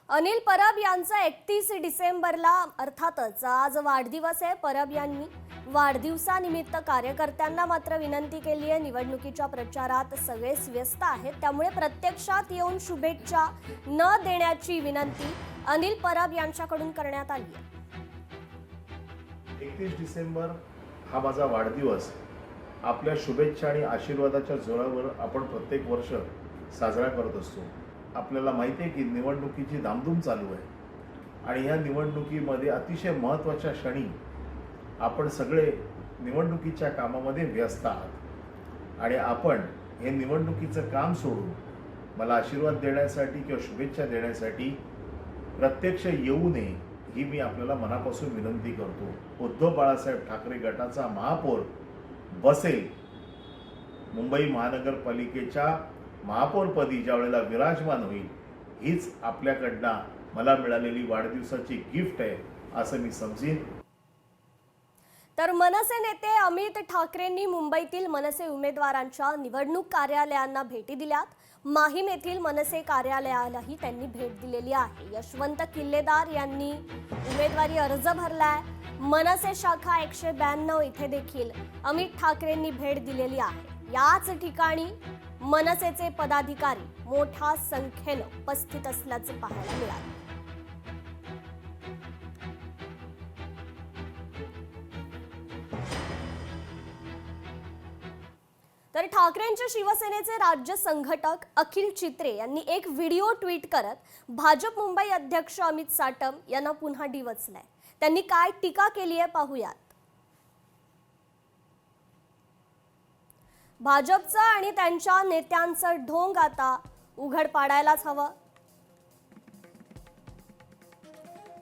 अनिल परब यांचा 31 डिसेंबरला अर्थातच आज वाढदिवस आहे। परब यांनी वाढदिवसानिमित्त कार्यकर्त्यांना मात्र विनंती केली आहे। निवडणुकीच्या प्रचारात सगळेच व्यस्त आहेत, त्यामुळे प्रत्यक्षात येऊन शुभेच्छा न देण्याची विनंती अनिल परब यांच्याकडून करण्यात आली आहे। 31 डिसेंबर हा माझा वाढदिवस आपल्या शुभेच्छा आणि आशीर्वादाच्या जोरावर आपण प्रत्येक वर्ष साजरा करत असतो। आपल्याला माहिती आहे की निवडणुकीची धामधूम चालू आहे आणि या निवडणुकीमध्ये अतिशय महत्त्वाच्या क्षणी आपण सगळे निवडणुकीच्या कामामध्ये व्यस्त आहात आणि आपण हे निवडणुकीचं काम सोडून मला आशीर्वाद देण्यासाठी किंवा शुभेच्छा देण्यासाठी प्रत्यक्ष येऊ नये ही मी आपल्याला मनापासून विनंती करतो। उद्धव बाळासाहेब ठाकरे गटाचा महापौर बसेल मुंबई महानगरपालिकेच्या महापौरपदी ज्या वेळेला विराजमान होईल, हीच आपल्याकडनं मला मिळालेली वाढदिवसाची गिफ्ट आहे असं मी समजीन। तर मनसे नेते अमित ठाकरेंनी मुंबईतील मनसे उमेदवारांच्या निवडणूक कार्यालयांना भेटी दिल्यात। माहीम येथील मनसे कार्यालयालाही त्यांनी भेट दिलेली आहे। यशवंत किल्लेदार यांनी उमेदवारी अर्ज भरलाय। मनसे शाखा 192 इथे देखील अमित ठाकरेंनी भेट दिलेली आहे। याच ठिकाणी मनसेचे पदाधिकारी मोठ्या संख्येने उपस्थित असल्याचे पाहायला मिळाले। तर ठाकरेंच्या शिवसेनेचे राज्य संघटक अखिल चित्रे यांनी एक व्हिडिओ ट्विट करत भाजप मुंबई अध्यक्ष अमित साटम यांना पुन्हा डिवचलंय। त्यांनी काय टीका केली आहे पाहूयात। भाजपचं आणि त्यांच्या नेत्यांचं ढोंग आता उघड पाडायलाच हवं।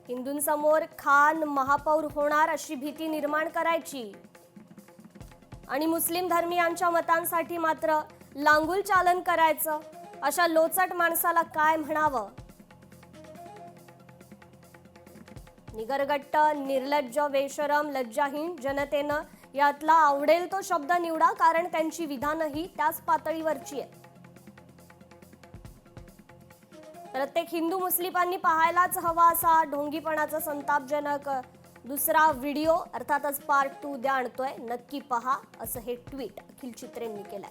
हिंदूंसमोर खान महापौर होणार अशी भीती निर्माण करायची आणि मुस्लिम धर्मीयांच्या मतांसाठी मात्र लांगुल चालन करायचं, अशा लोचट माणसाला काय म्हणावं। निगरगट्ट, निर्लज्ज, बेशरम, लज्जाहीन जनतेनं यातला आवडेल तो शब्द निवडा, कारण त्यांची विधानही त्याच पातळीवरची आहेत। प्रत्येक हिंदू मुस्लिमांनी पाहायलाच हवा असा ढोंगीपणाचा संतापजनक दुसरा व्हिडिओ अर्थातच पार्ट 2 द्या आणतोय, नक्की पहा असं हे ट्विट अखिल चित्रेंनी केलंय।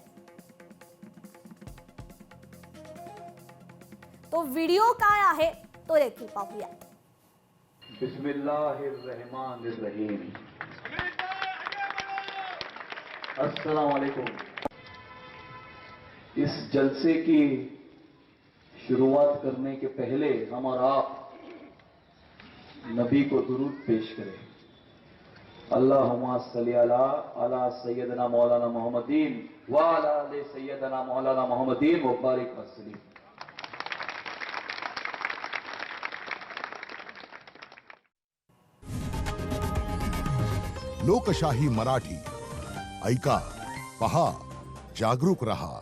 तो व्हिडिओ काय आहे तो देखील पाहूया। बिस्मिल्लाहिर्रहमानिर्रहीम। अस्सलाम वालेकुम। इस जलसे की शुरुआत करने के पहले हम और आप नबी को दुरूद पेश करें। अल्लाहुम्मा सल्ली अला सय्यदना मौलाना मोहम्मदीन व अला आले सय्यदना मौलाना मोहम्मदीन व बारिक वसल्लिम। लोकशाही मराठी ऐका, पहा, जागरूक रहा।